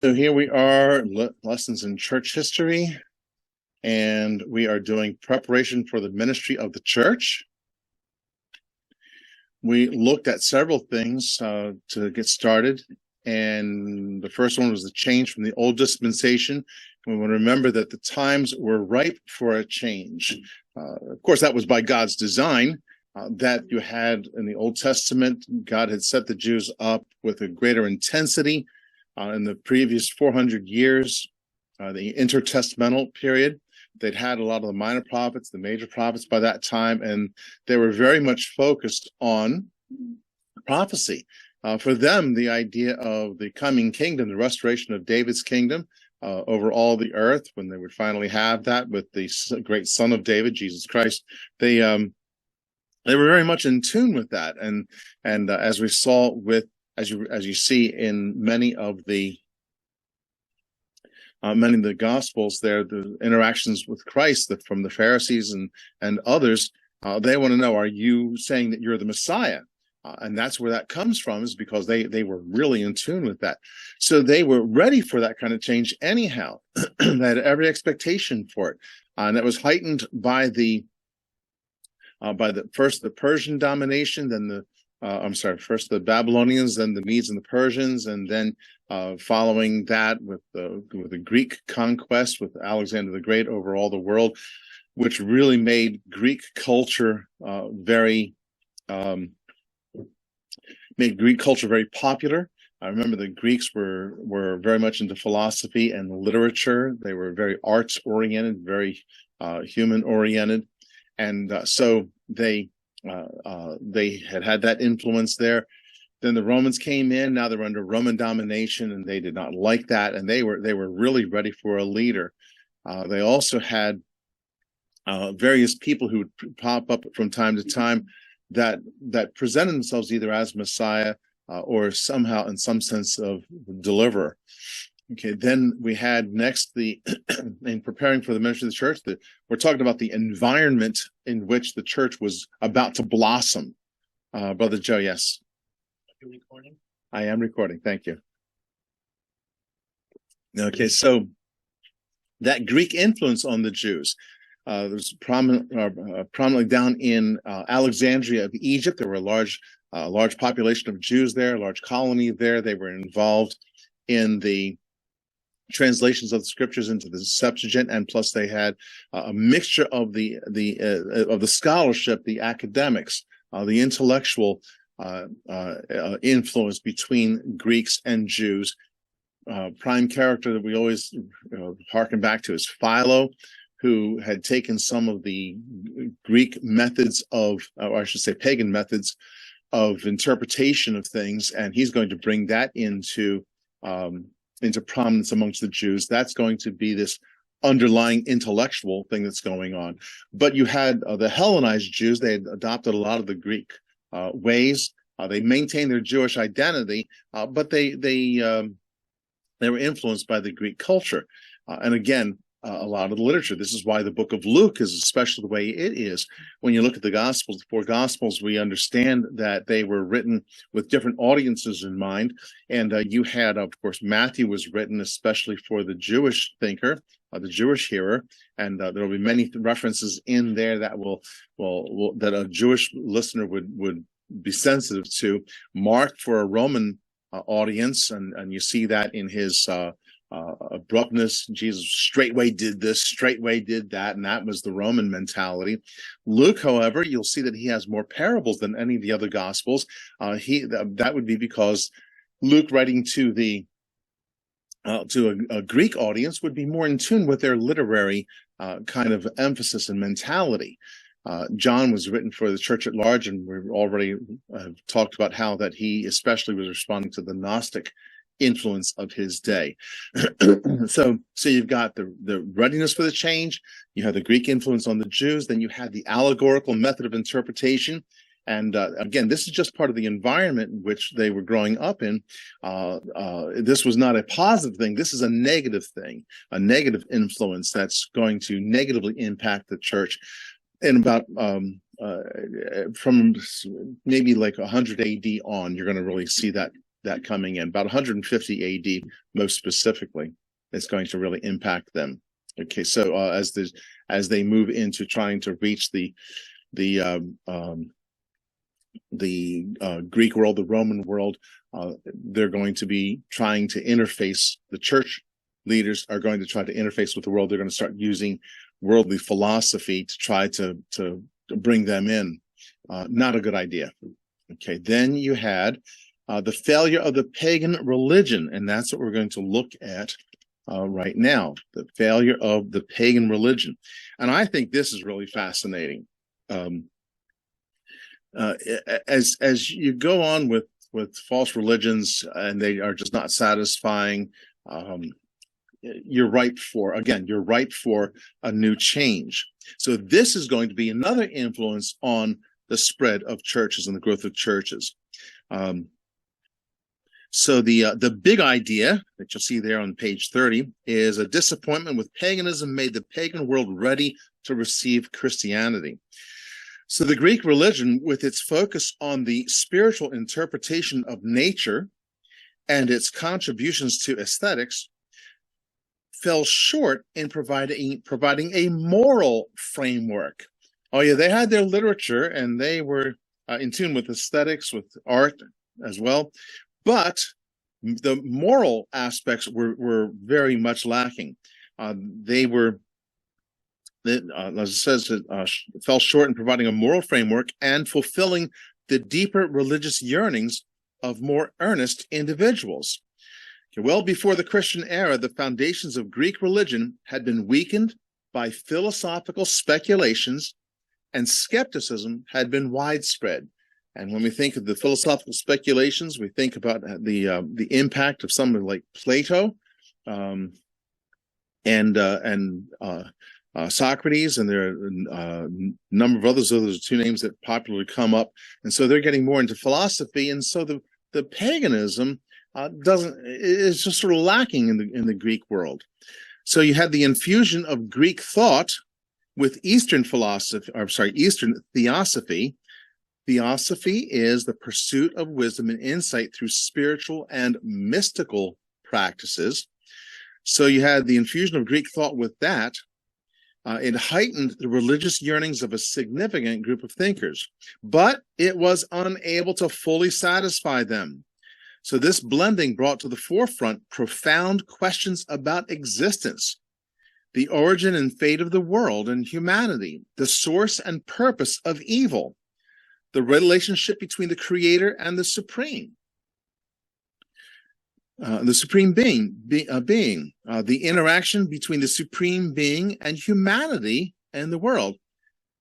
So here we are, lessons in church history, and we are doing preparation for the ministry of the church. We looked at several things to get started, and the first one was the change from the old dispensation. We want to remember that the times were ripe for a change. Of course, that was by God's design. That you had in the Old Testament, God had set the Jews up with a greater intensity. In the previous 400 years, the intertestamental period, they'd had a lot of the minor prophets, the major prophets by that time, and they were very much focused on prophecy. For them, the idea of the coming kingdom, the restoration of David's kingdom over all the earth, when they would finally have that with the great Son of David, Jesus Christ, they were very much in tune with that, and as we saw with as you see in many of the Gospels, there the interactions with Christ from the Pharisees and others, they want to know: are you saying that you're the Messiah? And that's where that comes from, is because they were really in tune with that. So they were ready for that kind of change anyhow. They had every expectation for it, and that was heightened by the Persian domination, then first the Babylonians, then the Medes and the Persians, and then following that with the Greek conquest with Alexander the Great over all the world, which really made Greek culture very popular. I remember the Greeks were very much into philosophy and literature. They were very arts oriented, very human oriented, and so they had that influence there. Then the Romans came in. Now they're under Roman domination, and they did not like that, and they were really ready for a leader. They also had various people who would pop up from time to time that presented themselves either as Messiah or somehow in some sense of deliverer. Okay, then we had next in preparing for the ministry of the church, we're talking about the environment in which the church was about to blossom. Brother Joe, yes. Are you recording? I am recording. Thank you. Okay, so that Greek influence on the Jews. There's prominently down in Alexandria of Egypt. There were a large population of Jews there, a large colony there. They were involved in the translations of the scriptures into the Septuagint, and plus they had a mixture of the scholarship, the academics, the intellectual influence between Greeks and Jews. Prime character that we always harken back to is Philo, who had taken some of the Greek methods or I should say pagan methods of interpretation of things, and he's going to bring that into prominence amongst the Jews. That's going to be this underlying intellectual thing that's going on. But you had the Hellenized Jews. They had adopted a lot of the Greek ways. They maintained their Jewish identity, but they were influenced by the Greek culture. And again, a lot of the literature. This is why the book of Luke is especially the way it is. When you look at the Gospels, the four Gospels, we understand that they were written with different audiences in mind. And you had, of course, Matthew was written especially for the Jewish thinker, the Jewish hearer, and there will be many references in there that that a Jewish listener would be sensitive to. Mark for a Roman audience, and you see that in his abruptness. Jesus straightway did this, straightway did that, and that was the Roman mentality. Luke, however, you'll see that he has more parables than any of the other Gospels. That would be because Luke, writing to a Greek audience, would be more in tune with their literary kind of emphasis and mentality. John was written for the church at large, and we've already talked about how that he especially was responding to the Gnostic influence of his day. So you've got the readiness for the change. You have the Greek influence on the Jews. Then you had the allegorical method of interpretation. And again, this is just part of the environment in which they were growing up in. This was not a positive thing. This is a negative thing, a negative influence that's going to negatively impact the church. In about from maybe like 100 AD on, you're going to really see that that coming in. About 150 AD, most specifically, is going to really impact them. Okay, so as they move into trying to reach the Greek world, the Roman world, they're going to be trying to interface. The church leaders are going to try to interface with the world. They're going to start using worldly philosophy to try to bring them in. Not a good idea. Okay, then you had the failure of the pagan religion, and that's what we're going to look at right now, the failure of the pagan religion. And I think this is really fascinating. As you go on with false religions and they are just not satisfying, you're ripe for a new change. So this is going to be another influence on the spread of churches and the growth of churches. So the big idea that you'll see there on page 30 is a disappointment with paganism made the pagan world ready to receive Christianity. So the Greek religion, with its focus on the spiritual interpretation of nature and its contributions to aesthetics, fell short in providing a moral framework. Oh yeah, they had their literature and they were in tune with aesthetics, with art as well, but the moral aspects were very much lacking. They were, as it says, fell short in providing a moral framework and fulfilling the deeper religious yearnings of more earnest individuals. Well before the Christian era, the foundations of Greek religion had been weakened by philosophical speculations, and skepticism had been widespread. And when we think of the philosophical speculations, we think about the impact of someone like Plato and Socrates, and there are a number of others. Those are two names that popularly come up. And so they're getting more into philosophy. And so the paganism is just sort of lacking in the Greek world. So you had the infusion of Greek thought with Eastern theosophy. Theosophy is the pursuit of wisdom and insight through spiritual and mystical practices. So you had the infusion of Greek thought with that. It heightened the religious yearnings of a significant group of thinkers, but it was unable to fully satisfy them. So this blending brought to the forefront profound questions about existence, the origin and fate of the world and humanity, the source and purpose of evil, the relationship between the creator and the supreme being, the interaction between the supreme being and humanity and the world,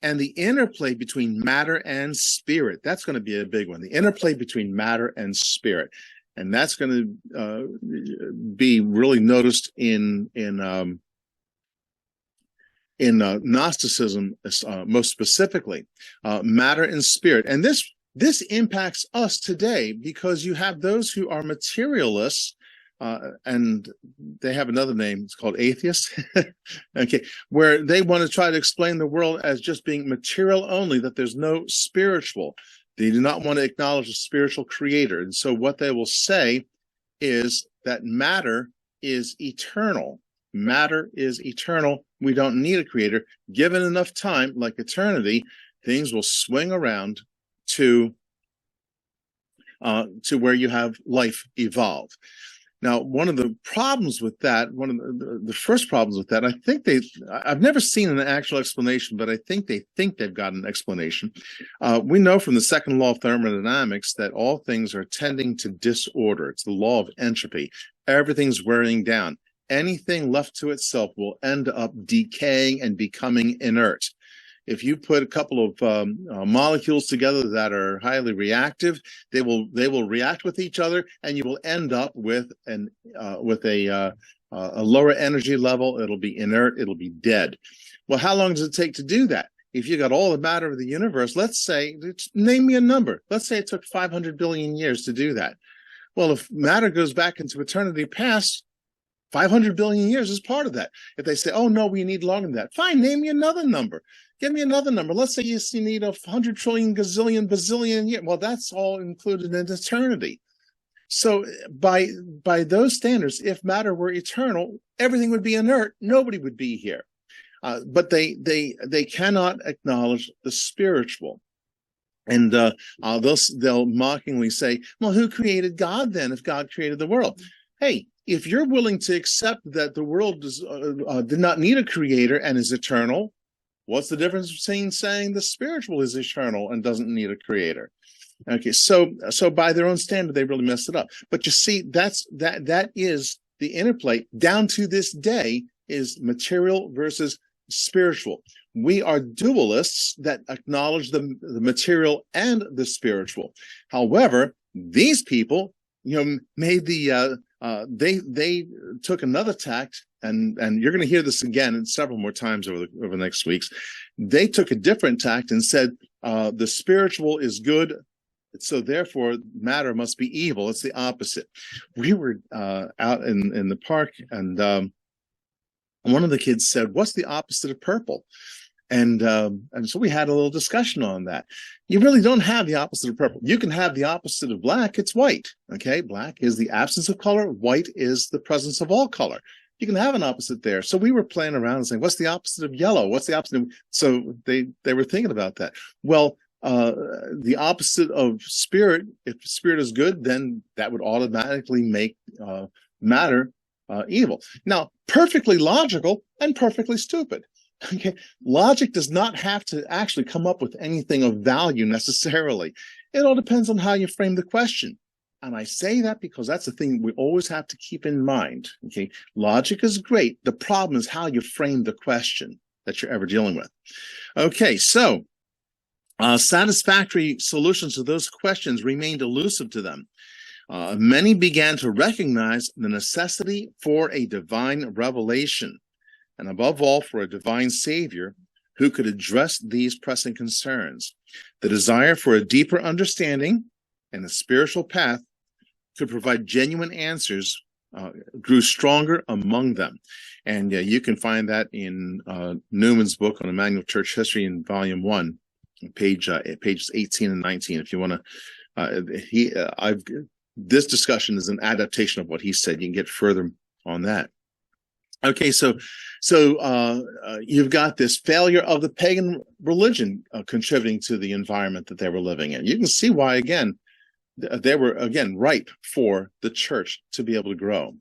and the interplay between matter and spirit. That's going to be a big one, the interplay between matter and spirit. And that's going to be really noticed in Gnosticism, most specifically, matter and spirit. And this impacts us today, because you have those who are materialists, and they have another name, it's called atheists, okay, where they want to try to explain the world as just being material only, that there's no spiritual. They do not want to acknowledge a spiritual creator. And so what they will say is that matter is eternal. Matter is eternal. We don't need a creator. Given enough time, like eternity, things will swing around to where you have life evolve. Now, one of the problems with that, one of the first problems with that, I've never seen an actual explanation, but I think they've got an explanation. We know from the second law of thermodynamics that all things are tending to disorder. It's the law of entropy. Everything's wearing down. Anything left to itself will end up decaying and becoming inert. If you put a couple of molecules together that are highly reactive, they will react with each other, and you will end up with a lower energy level. It'll be inert. It'll be dead. Well, how long does it take to do that? If you got all the matter of the universe, let's say, name me a number. Let's say it took 500 billion years to do that. Well, if matter goes back into eternity past, 500 billion years is part of that. If they say, oh, no, we need longer than that, fine, name me another number. Give me another number. Let's say you need 100 trillion, gazillion, bazillion years. Well, that's all included in eternity. So by those standards, if matter were eternal, everything would be inert. Nobody would be here. But they cannot acknowledge the spiritual. And they'll mockingly say, well, who created God then if God created the world? Hey, if you're willing to accept that the world did not need a creator and is eternal, what's the difference between saying the spiritual is eternal and doesn't need a creator? Okay, so by their own standard, they really messed it up. But you see, that is the interplay down to this day, is material versus spiritual. We are dualists that acknowledge the material and the spiritual. However, these people, made they took another tact, and you're going to hear this again several more times over the next weeks. They took a different tact and said the spiritual is good, so therefore matter must be evil. It's the opposite. We were out in the park, and one of the kids said, "What's the opposite of purple?" And so we had a little discussion on that. You really don't have the opposite of purple. You can have the opposite of black. It's white. Okay, black is the absence of color. White is the presence of all color. You can have an opposite there. So we were playing around and saying, "What's the opposite of yellow? What's the opposite of?" So they were thinking about that. Well, the opposite of spirit, if spirit is good, then that would automatically make matter evil. Now, perfectly logical and perfectly stupid. Okay, logic does not have to actually come up with anything of value necessarily. It all depends on how you frame the question. And I say that because that's the thing we always have to keep in mind. Okay, logic is great. The problem is how you frame the question that you're ever dealing with. Okay, so satisfactory solutions to those questions remained elusive to them. Many began to recognize the necessity for a divine revelation, and above all, for a divine savior who could address these pressing concerns. The desire for a deeper understanding and a spiritual path could provide genuine answers grew stronger among them. And you can find that in Newman's book on Emmanuel Church History in Volume 1, pages 18 and 19. If you want to, this discussion is an adaptation of what he said. You can get further on that. Okay, so you've got this failure of the pagan religion contributing to the environment that they were living in. You can see why, again, they were, again, ripe for the church to be able to grow.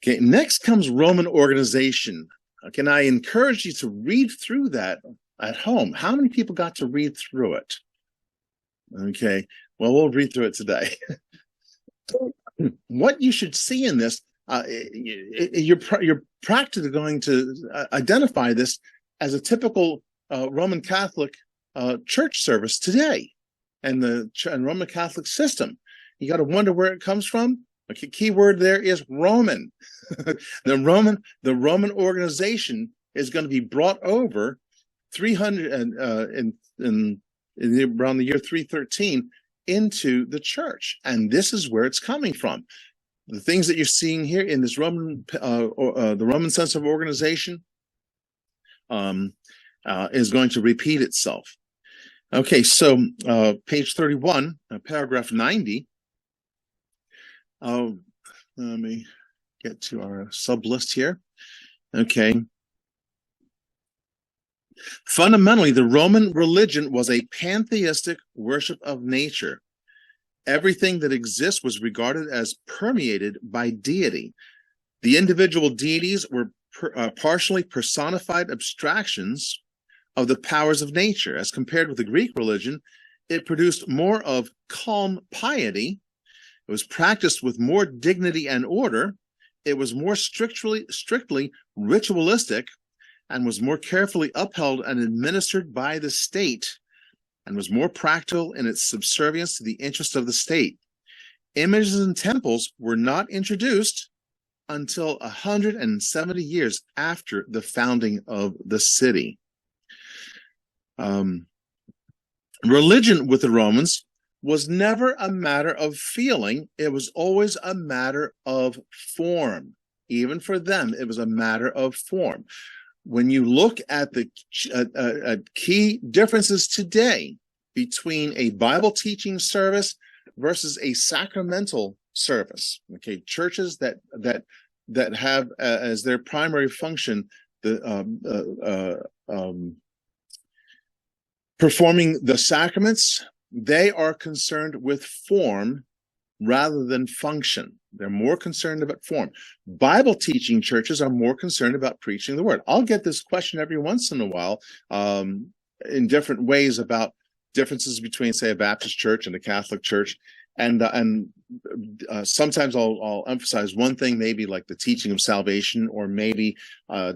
Okay, next comes Roman organization. Okay, and I encourage you to read through that at home. How many people got to read through it? Okay, well, we'll read through it today. What you should see in this, you're practically going to identify this as a typical Roman Catholic church service today, and the Roman Catholic system. You got to wonder where it comes from. A key word there is Roman. The Roman organization is going to be brought over 300 in around the year 313 into the church, and this is where it's coming from. The things that you're seeing here in this Roman, the Roman sense of organization, is going to repeat itself. Okay, so page 31, paragraph 90. Let me get to our sub list here. Okay. Fundamentally, the Roman religion was a pantheistic worship of nature. Everything that exists was regarded as permeated by deity. The individual deities were partially personified abstractions of the powers of nature. As compared with the Greek religion, it produced more of calm piety. It was practiced with more dignity and order. It was more strictly ritualistic, and was more carefully upheld and administered by the state, and was more practical in its subservience to the interest of the state. Images in temples were not introduced until 170 years after the founding of the city. Religion with the Romans was never a matter of feeling. It was always a matter of form. Even for them, it was a matter of form. When you look at the key differences today between a Bible teaching service versus a sacramental service. Okay, churches that have as their primary function the performing the sacraments, they are concerned with form rather than function. They're more concerned about form. Bible teaching churches are more concerned about preaching the word. I'll get this question every once in a while in different ways about differences between, say, a Baptist church and a Catholic church. And sometimes I'll emphasize one thing, maybe like the teaching of salvation, or maybe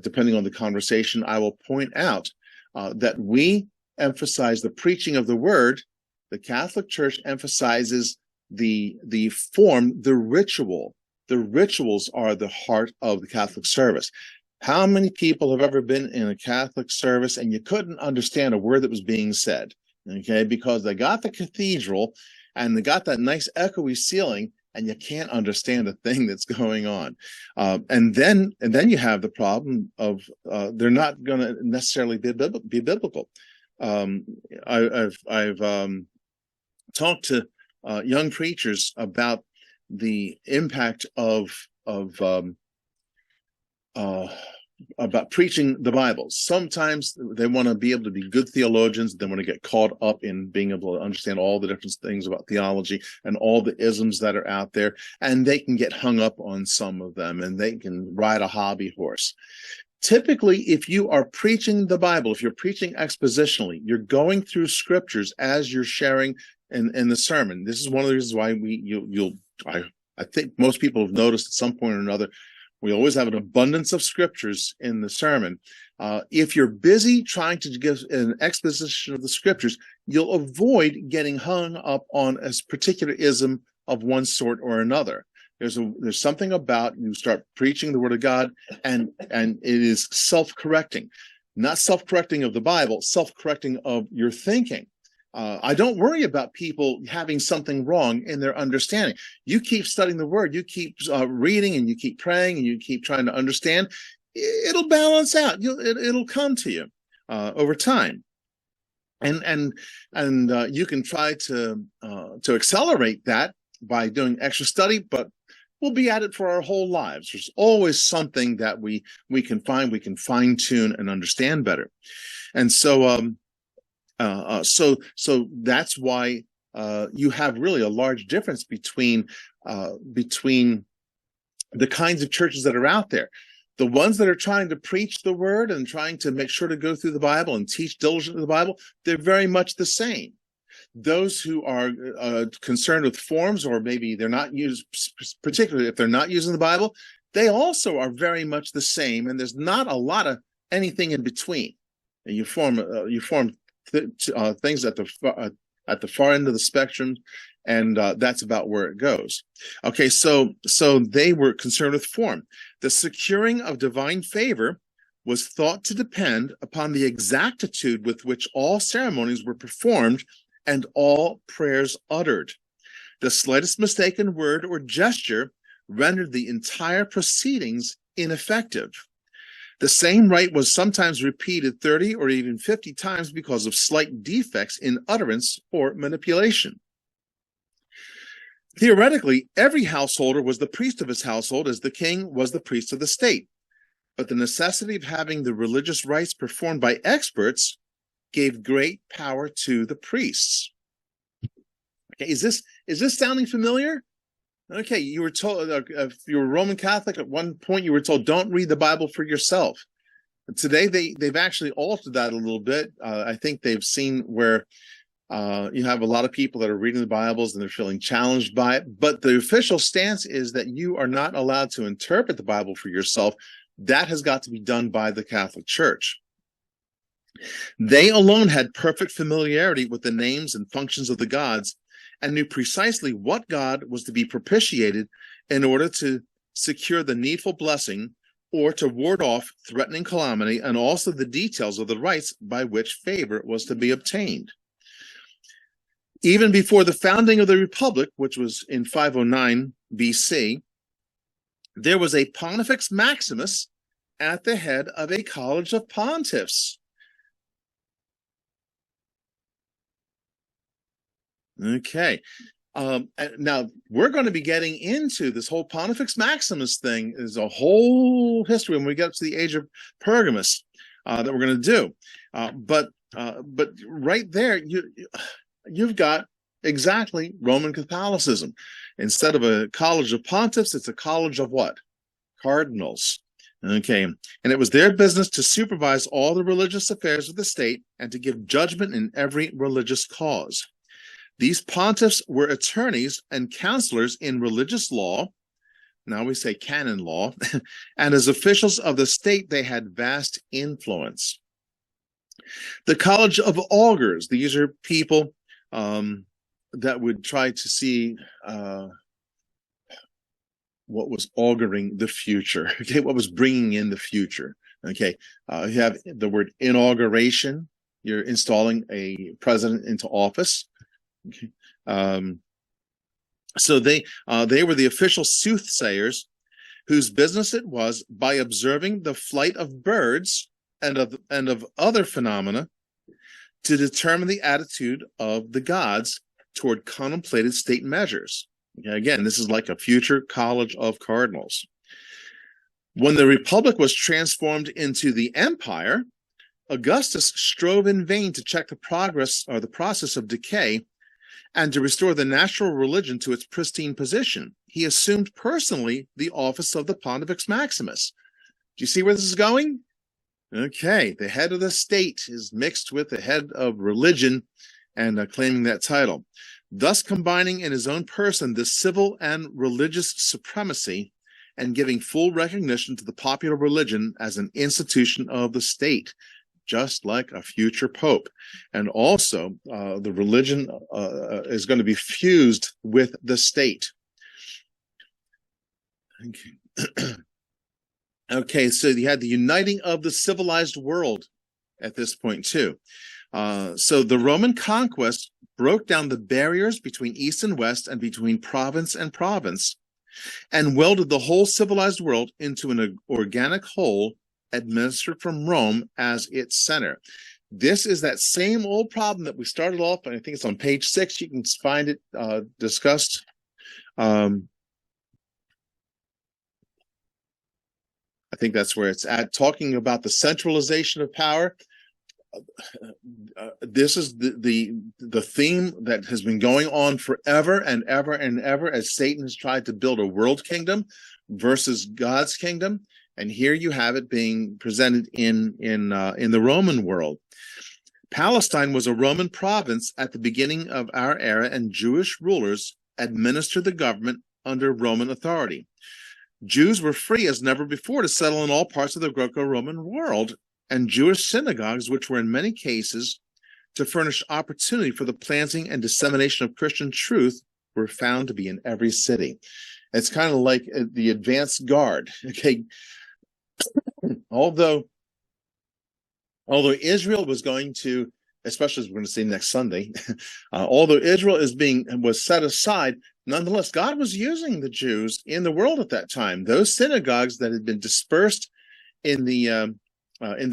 depending on the conversation, I will point out that we emphasize the preaching of the word. The Catholic Church emphasizes the form, the ritual. The rituals are the heart of the Catholic service. How many people have ever been in a Catholic service and you couldn't understand a word that was being said? Okay, because they got the cathedral and they got that nice echoey ceiling, and you can't understand a thing that's going on. And then you have the problem of they're not going to necessarily be biblical. I've talked to young preachers about the impact about preaching the Bible. Sometimes they want to be able to be good theologians. They want to get caught up in being able to understand all the different things about theology and all the isms that are out there, and they can get hung up on some of them, and they can ride a hobby horse. Typically, if you are preaching the Bible, if you're preaching expositionally, you're going through scriptures as you're sharing in the sermon. This is one of the reasons why I think most people have noticed at some point or another, we always have an abundance of scriptures in the sermon. If you're busy trying to give an exposition of the scriptures, you'll avoid getting hung up on a particular ism of one sort or another. There's something about you start preaching the word of God, and it is self-correcting, not self-correcting of the Bible, self-correcting of your thinking. I don't worry about people having something wrong in their understanding. You keep studying the word, you keep reading, and you keep praying, and you keep trying to understand. It'll balance out. It'll come to you over time, and you can try to accelerate that by doing extra study, but we'll be at it for our whole lives. There's always something that we can find, we can fine tune and understand better, and so. So that's why you have really a large difference between the kinds of churches that are out there. The ones that are trying to preach the word and trying to make sure to go through the Bible and teach diligently the Bible, they're very much the same. Those who are concerned with forms, or maybe they're not used, particularly if they're not using the Bible, they also are very much the same. And there's not a lot of anything in between. And you form things at the far end of the spectrum, and that's about where it goes. Okay, so they were concerned with form. The securing of divine favor was thought to depend upon the exactitude with which all ceremonies were performed and all prayers uttered. The slightest mistaken word or gesture rendered the entire proceedings ineffective. The same rite was sometimes repeated 30 or even 50 times because of slight defects in utterance or manipulation. Theoretically, every householder was the priest of his household, as the king was the priest of the state. But the necessity of having the religious rites performed by experts gave great power to the priests. Okay, is this sounding familiar? Okay, you were told, if you were Roman Catholic, at one point you were told, don't read the Bible for yourself. And today they've actually altered that a little bit. I think they've seen where you have a lot of people that are reading the Bibles and they're feeling challenged by it. But the official stance is that you are not allowed to interpret the Bible for yourself. That has got to be done by the Catholic Church. They alone had perfect familiarity with the names and functions of the gods, and knew precisely what God was to be propitiated in order to secure the needful blessing or to ward off threatening calamity, and also the details of the rites by which favor was to be obtained. Even before the founding of the Republic, which was in 509 BC, there was a Pontifex Maximus at the head of a college of pontiffs. Okay, Now we're going to be getting into this whole Pontifex Maximus thing. Is a whole history when we get up to the age of Pergamus that we're going to do. But right there, you've got exactly Roman Catholicism. Instead of a college of pontiffs, it's a college of what? Cardinals. Okay. And it was their business to supervise all the religious affairs of the state and to give judgment in every religious cause. These pontiffs were attorneys and counselors in religious law. Now we say canon law. And as officials of the state, they had vast influence. The College of Augurs, these are people that would try to see what was auguring the future, okay, what was bringing in the future, okay. You have the word inauguration. You're installing a president into office. Okay. So they were the official soothsayers whose business it was, by observing the flight of birds and of other phenomena, to determine the attitude of the gods toward contemplated state measures. Again, this is like a future college of cardinals. When the Republic was transformed into the Empire, Augustus strove in vain to check the progress or the process of decay and to restore the natural religion to its pristine position. He assumed personally the office of the Pontifex Maximus. Do you see where this is going? Okay, the head of the state is mixed with the head of religion and claiming that title, thus combining in his own person the civil and religious supremacy and giving full recognition to the popular religion as an institution of the state, just like a future pope. And also, the religion is going to be fused with the state. Okay. Okay, so you had the uniting of the civilized world at this point too. So the Roman conquest broke down the barriers between East and West and between province and province, and welded the whole civilized world into an organic whole administered from Rome as its center. This is that same old problem that we started off, and I think it's on page 6. You can find it discussed. I think that's where it's at, talking about the centralization of power. This is the theme that has been going on forever and ever and ever, as Satan has tried to build a world kingdom versus God's kingdom. And here you have it being presented in the Roman world. Palestine was a Roman province at the beginning of our era, and Jewish rulers administered the government under Roman authority. Jews were free as never before to settle in all parts of the Greco-Roman world, and Jewish synagogues, which were in many cases to furnish opportunity for the planting and dissemination of Christian truth, were found to be in every city. It's kind of like the advanced guard. Okay, although Israel was going to, especially as we're going to see next Sunday, although Israel was set aside, nonetheless, God was using the Jews in the world at that time. Those synagogues that had been dispersed in the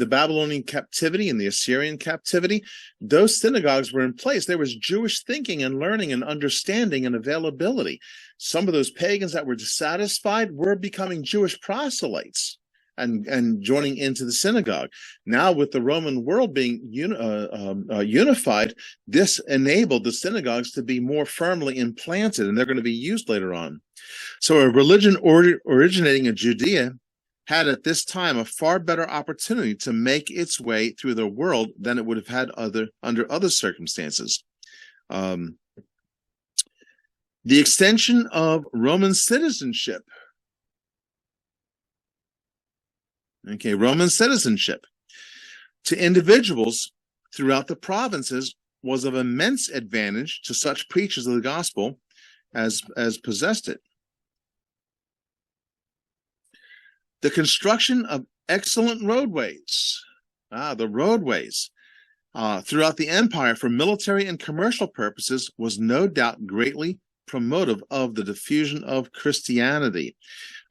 Babylonian captivity, in the Assyrian captivity, those synagogues were in place. There was Jewish thinking and learning and understanding and availability. Some of those pagans that were dissatisfied were becoming Jewish proselytes and joining into the synagogue. Now, with the Roman world being unified, this enabled the synagogues to be more firmly implanted, and they're going to be used later on. So a religion originating in Judea had at this time a far better opportunity to make its way through the world than it would have had under other circumstances. The extension of Roman citizenship. Okay, Roman citizenship to individuals throughout the provinces was of immense advantage to such preachers of the gospel as possessed it. The construction of excellent roadways, the roadways throughout the empire for military and commercial purposes was no doubt greatly promotive of the diffusion of Christianity.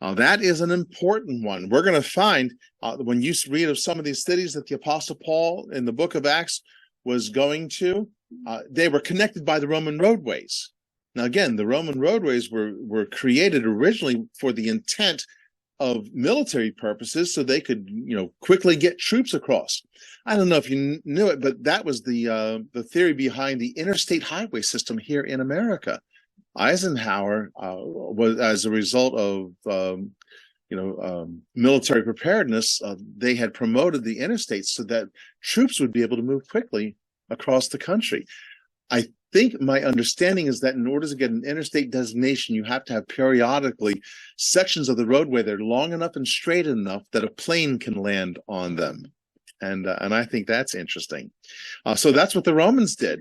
That is an important one. We're going to find when you read of some of these cities that the Apostle Paul in the book of Acts was going to, they were connected by the Roman roadways. Now, again, the Roman roadways were created originally for the intent of military purposes, so they could, quickly get troops across. I don't know if you knew it, but that was the theory behind the interstate highway system here in America. Eisenhower was, as a result of military preparedness, they had promoted the interstates so that troops would be able to move quickly across the country. I think my understanding is that in order to get an interstate designation, you have to have periodically sections of the roadway that are long enough and straight enough that a plane can land on them. And I think that's interesting. So that's what the Romans did.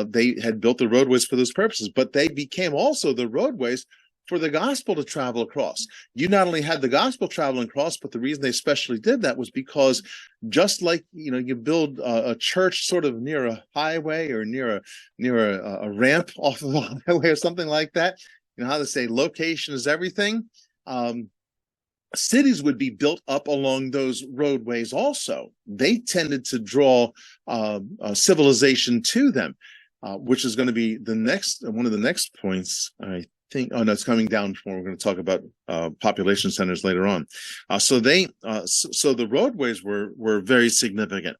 They had built the roadways for those purposes, but they became also the roadways for the gospel to travel across. You not only had the gospel traveling across, but the reason they especially did that was because just like, you build a church sort of near a highway or near a ramp off of a highway or something like that, how they say location is everything. Cities would be built up along those roadways also. They tended to draw civilization to them, which is going to be one of the next points, I think. Oh no, it's coming down. We're going to talk about population centers later on. So the roadways were very significant.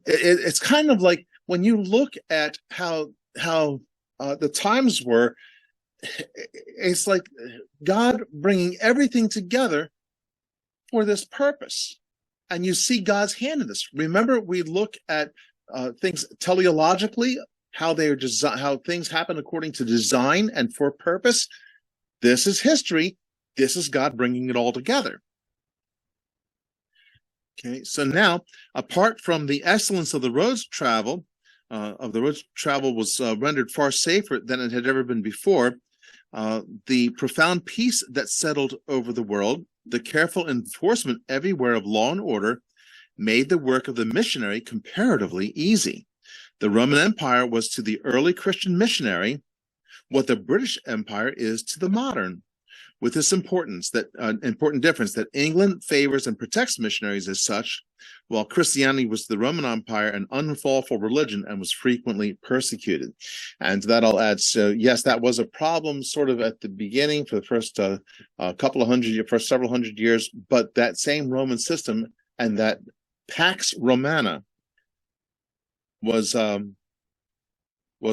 It's kind of like when you look at how the times were. It's like God bringing everything together for this purpose, and you see God's hand in this. Remember, we look at things teleologically, how they are designed, how things happen according to design and for purpose. This is history. This is God bringing it all together. Okay, so now, apart from the excellence of the roads travel, was rendered far safer than it had ever been before. The profound peace that settled over the world, the careful enforcement everywhere of law and order, made the work of the missionary comparatively easy. The Roman Empire was to the early Christian missionary what the British Empire is to the modern, with this important difference that England favors and protects missionaries as such, while Christianity was the Roman Empire an unlawful religion and was frequently persecuted. And to that I'll add, so yes, that was a problem sort of at the beginning for the first several hundred years, but that same Roman system and that Pax Romana was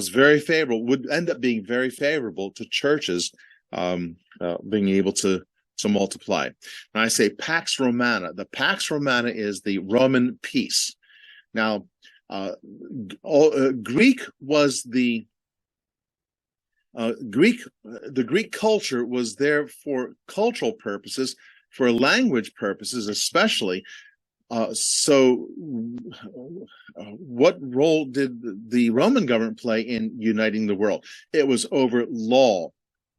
very favorable, would end up being very favorable to churches being able to multiply. And I say Pax Romana. The Pax Romana is the Roman peace. Now, Greek was the Greek culture was there for cultural purposes, for language purposes especially. So what role did the Roman government play in uniting the world? It was over law.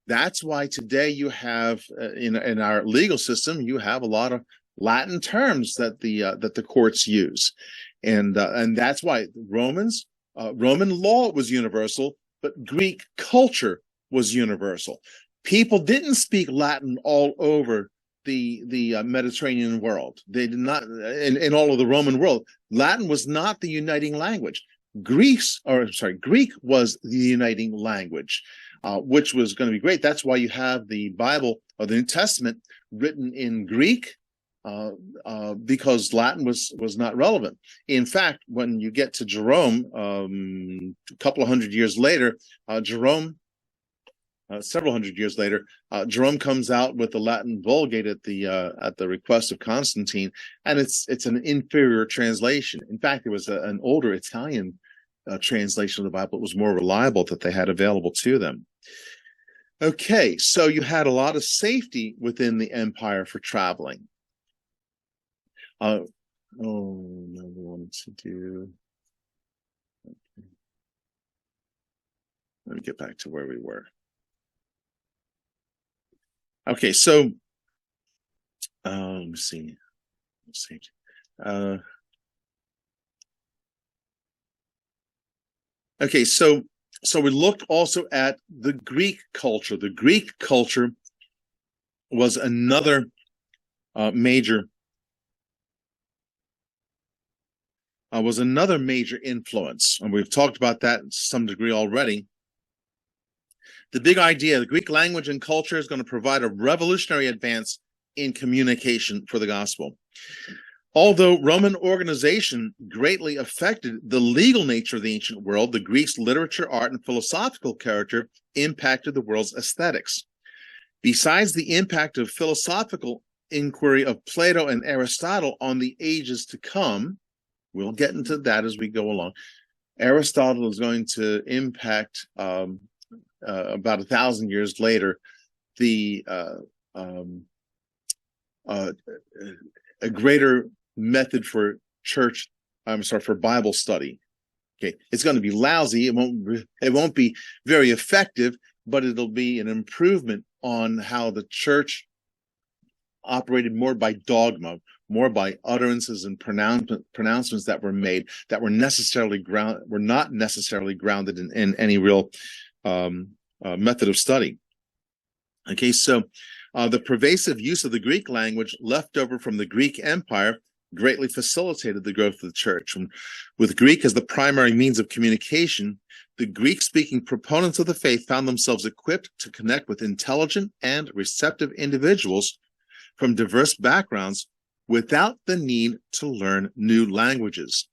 That's why today you have in our legal system, you have a lot of Latin terms that the courts use, and that's why Roman law was universal, but Greek culture was universal. People didn't speak Latin all over the Mediterranean world. They did not in all of the Roman world. Latin was not the uniting language. Greek was the uniting language. Which was going to be great. That's why you have the Bible or the New Testament written in Greek, because Latin was not relevant. In fact, when you get to Jerome, a couple of hundred years later, several hundred years later, Jerome comes out with the Latin Vulgate at the request of Constantine, and it's an inferior translation. In fact, there was an older Italian translation of the Bible. It was more reliable that they had available to them. Okay, so you had a lot of safety within the empire for traveling. No, we wanted to do. Okay. Let me get back to where we were. Okay, so let me see. Okay, so we looked also at the Greek culture. The Greek culture was another major influence, and we've talked about that to some degree already. The big idea, the Greek language and culture is going to provide a revolutionary advance in communication for the gospel. Although Roman organization greatly affected the legal nature of the ancient world, the Greeks' literature, art, and philosophical character impacted the world's aesthetics. Besides the impact of philosophical inquiry of Plato and Aristotle on the ages to come, we'll get into that as we go along. Aristotle is going to impact about 1,000 years later a greater method for for Bible study. Okay, it's going to be lousy. It won't be very effective, but it'll be an improvement on how the church operated more by dogma, more by utterances and pronouncements that were made that were not necessarily grounded in any real method of study. Okay, so the pervasive use of the Greek language left over from the Greek Empire greatly facilitated the growth of the church. With Greek as the primary means of communication, the Greek-speaking proponents of the faith found themselves equipped to connect with intelligent and receptive individuals from diverse backgrounds without the need to learn new languages.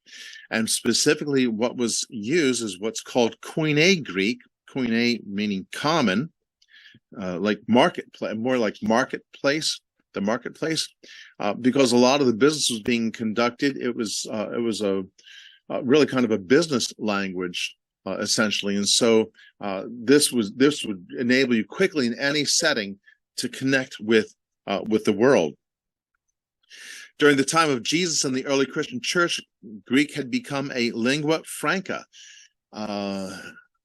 And specifically, what was used is what's called Koine Greek, Koine meaning common, like marketplace, more like marketplace, the marketplace, because a lot of the business was being conducted. It was a really kind of a business language, essentially, and so this would enable you quickly in any setting to connect with the world. During the time of Jesus and the early Christian church, Greek had become a lingua franca.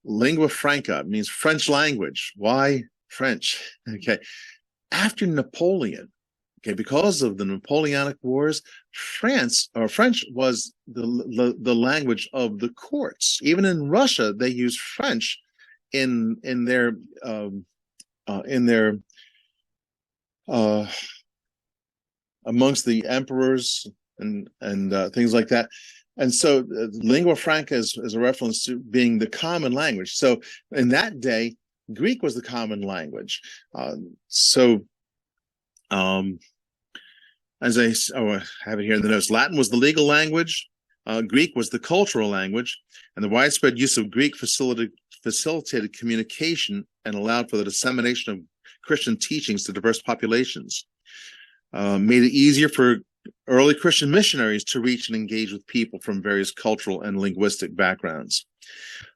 Lingua franca means French language. Why French? Okay. After Napoleon, okay, because of the Napoleonic Wars, French was the language of the courts. Even in Russia, they used French in their amongst the emperors and things like that. And so lingua franca is a reference to being the common language. So in that day, Greek was the common language. As I have it here in the notes, Latin was the legal language, Greek was the cultural language, and the widespread use of Greek facilitated communication and allowed for the dissemination of Christian teachings to diverse populations. Made it easier for early Christian missionaries to reach and engage with people from various cultural and linguistic backgrounds.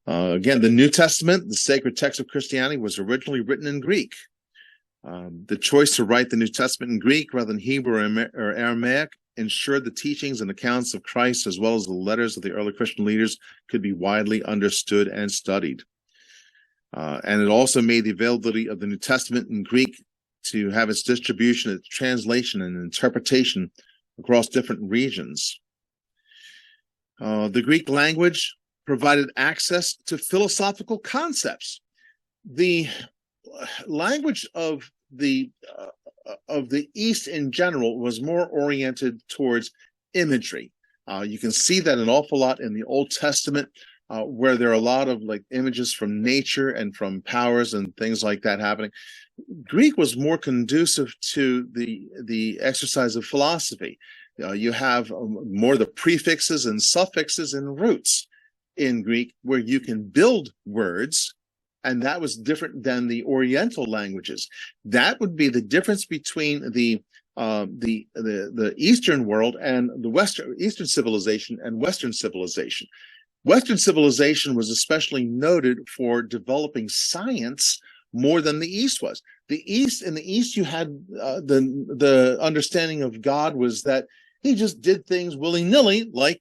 Again, the New Testament, the sacred text of Christianity, was originally written in Greek. The choice to write the New Testament in Greek rather than Hebrew or Aramaic ensured the teachings and accounts of Christ, as well as the letters of the early Christian leaders, could be widely understood and studied. And it also made the availability of the New Testament in Greek to have its distribution, its translation, and interpretation across different regions. The Greek language provided access to philosophical concepts. The language of the East in general was more oriented towards imagery. You can see that an awful lot in the Old Testament, where there are a lot of like images from nature and from powers and things like that happening. Greek was more conducive to the exercise of philosophy. You have more the prefixes and suffixes and roots in Greek, where you can build words, and that was different than the Oriental languages. That would be the difference between the Eastern world and the Eastern civilization and Western civilization. Western civilization was especially noted for developing science more than the East was. In the East, you had the understanding of God was that he just did things willy-nilly, like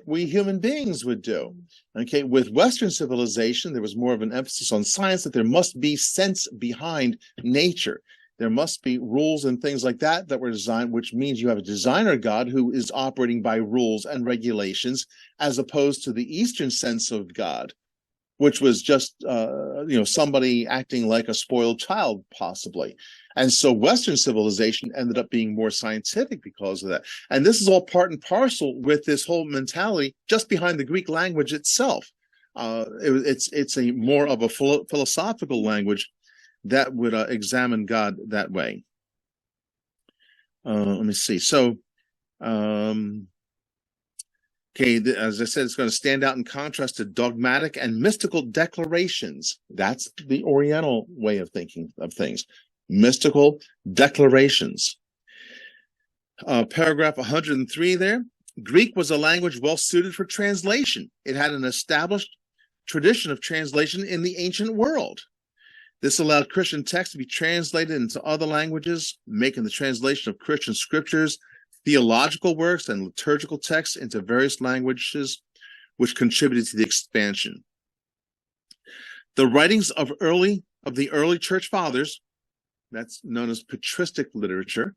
we human beings would do. Okay, with Western civilization, there was more of an emphasis on science, that there must be sense behind nature. There must be rules and things like that were designed, which means you have a designer God who is operating by rules and regulations, as opposed to the Eastern sense of God, which was just somebody acting like a spoiled child, possibly. And so Western civilization ended up being more scientific because of that. And this is all part and parcel with this whole mentality just behind the Greek language itself. it's a more of a philosophical language that would examine God that way. Let me see. So, okay, as I said, it's going to stand out in contrast to dogmatic and mystical declarations. That's the Oriental way of thinking of things. Mystical declarations. Paragraph 103 there. Greek was a language well suited for translation. It had an established tradition of translation in the ancient world. This allowed Christian texts to be translated into other languages, making the translation of Christian scriptures, theological works, and liturgical texts into various languages, which contributed to the expansion. The writings of the early church fathers, that's known as patristic literature.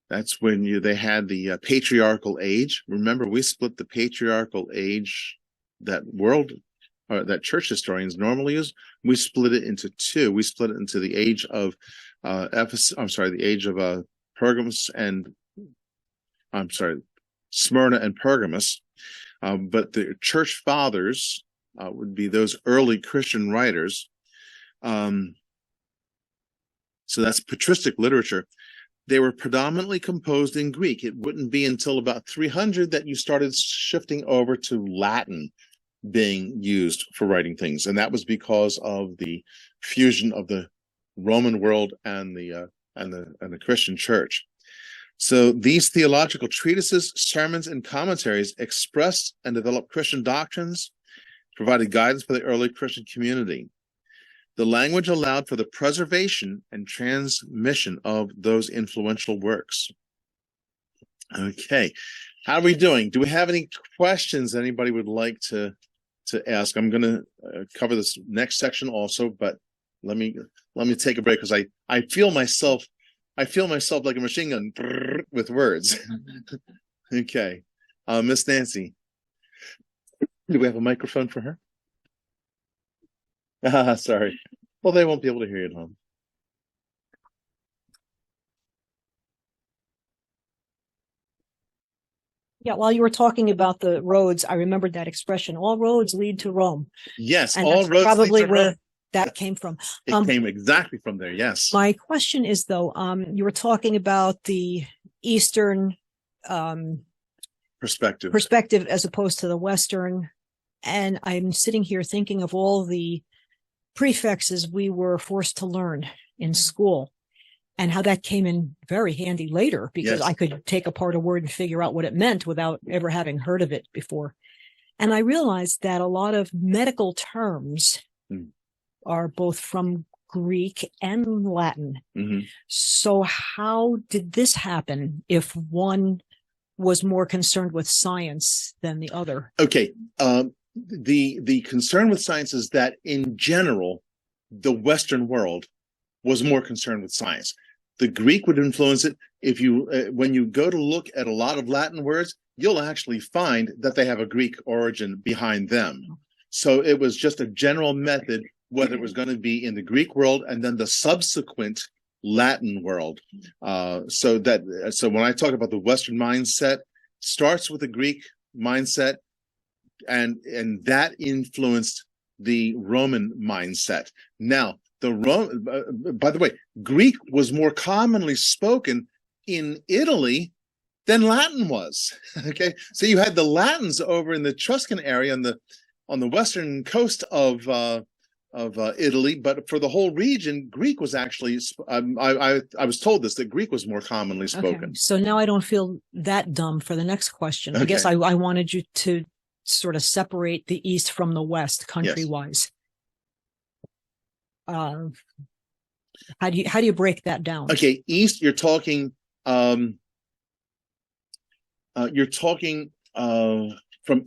That's when they had the patriarchal age. Remember, we split the patriarchal age that church historians normally use. We split it into two. We split it into the age of the age of Pergamos and Smyrna and Pergamos. But the church fathers would be those early Christian writers. So that's patristic literature. They were predominantly composed in Greek. It wouldn't be until about 300 that you started shifting over to Latin being used for writing things, and that was because of the fusion of the Roman world and the Christian church. So these theological treatises, sermons, and commentaries expressed and developed Christian doctrines, provided guidance for the early Christian community. The language allowed for the preservation and transmission of those influential works. Okay, how are we doing? Do we have any questions anybody would like to ask? I'm going to cover this next section also, but let me take a break because I feel myself like a machine gun with words. Okay, Miss Nancy, do we have a microphone for her? Sorry. Well, they won't be able to hear you at home. Yeah, while you were talking about the roads, I remembered that expression, all roads lead to Rome. Yes, and all roads probably lead to where Rome. That came from. It came exactly from there, yes. My question is, though, you were talking about the Eastern perspective as opposed to the Western, and I'm sitting here thinking of all the prefixes we were forced to learn in school and how that came in very handy later because Yes. I could take apart a word and figure out what it meant without ever having heard of it before. And I realized that a lot of medical terms are both from Greek and Latin. Mm-hmm. So how did this happen if one was more concerned with science than the other? Okay. The concern with science is that in general, the Western world was more concerned with science. The Greek would influence it. If you, when you go to look at a lot of Latin words, you'll actually find that they have a Greek origin behind them. So it was just a general method, whether it was going to be in the Greek world and then the subsequent Latin world. So when I talk about the Western mindset, starts with the Greek mindset, and that influenced the Roman mindset. Now, by the way, Greek was more commonly spoken in Italy than Latin was. Okay, so you had the Latins over in the Etruscan area on the western coast of Italy, but for the whole region, Greek was actually. I was told that Greek was more commonly spoken. Okay. So now I don't feel that dumb for the next question. Okay. I guess I wanted you to sort of separate the East from the West country-wise. Yes. How do you break that down? Okay, East, you're talking from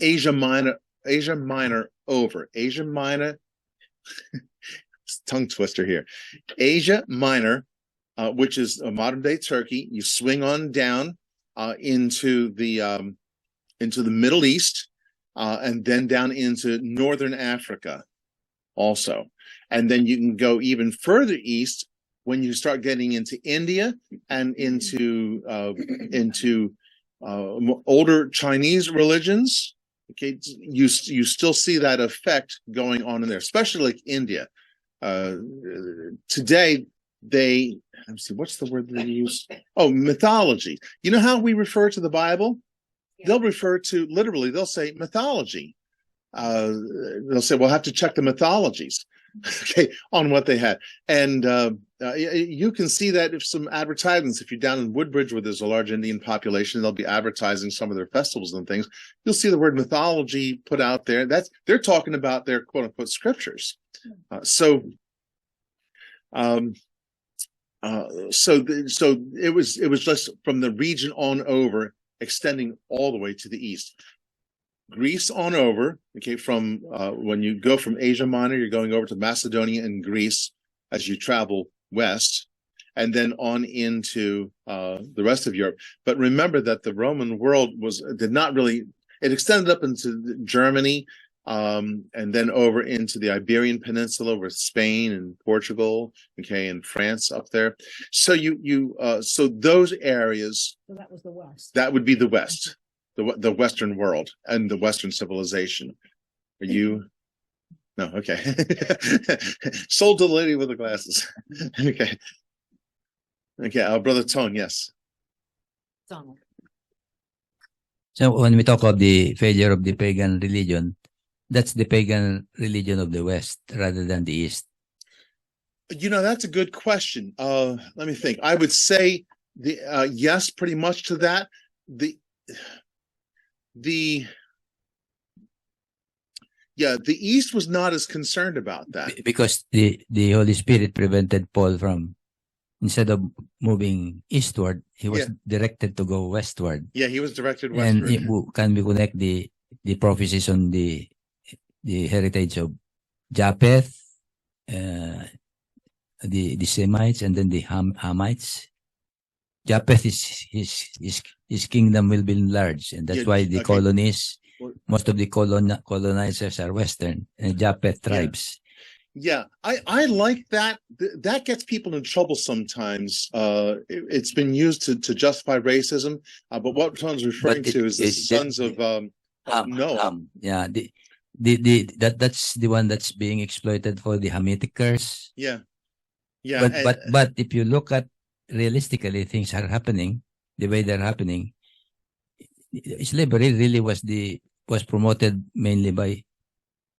Asia Minor over. Asia Minor, tongue twister here. Asia Minor, which is modern day Turkey. You swing on down into the Middle East, and then down into northern Africa also. And then you can go even further east when you start getting into India and into older Chinese religions, Okay, you still see that effect going on in there, especially like India. Today, let me see, what's the word they use? Oh, mythology. You know how we refer to the Bible? Yeah. They'll refer to, literally, they'll say mythology. They'll say, we'll have to check the mythologies, okay, on what they had. And you can see that if some advertisements, if you're down in Woodbridge where there's a large Indian population, they'll be advertising some of their festivals and things. You'll see the word mythology put out there. They're talking about their quote unquote scriptures. So it was just from the region on over, extending all the way to the east. Greece on over, okay, from when you go from Asia Minor, you're going over to Macedonia and Greece as you travel west, and then on into the rest of Europe. But remember that the Roman world it extended up into Germany, and then over into the Iberian Peninsula with Spain and Portugal, okay, and France up there. So so those areas. So that was the west. That would be the west. The Western world and the Western civilization. Are you? No, okay. Sold to the lady with the glasses. Okay. Brother Tone, yes. So when we talk of the failure of the pagan religion, that's the pagan religion of the West rather than the East. That's a good question. Let me think. I would say yes, pretty much to that. The East was not as concerned about that because the Holy Spirit prevented Paul from, instead of moving eastward, he was directed to go westward. Yeah, he was directed westward. And can we connect the prophecies on the heritage of Japheth, the Semites, and then the Hamites? Japheth his kingdom will be enlarged, and that's why the colonies, most of the colonizers are Western and Japheth tribes. Yeah, I like that. That gets people in trouble sometimes. It's been used to justify racism, but what Tom's referring to is the sons of Noah. Yeah, that's the one that's being exploited for the Hamitic curse. Yeah. But if you look at realistically, things are happening the way they're happening. Slavery really was promoted mainly by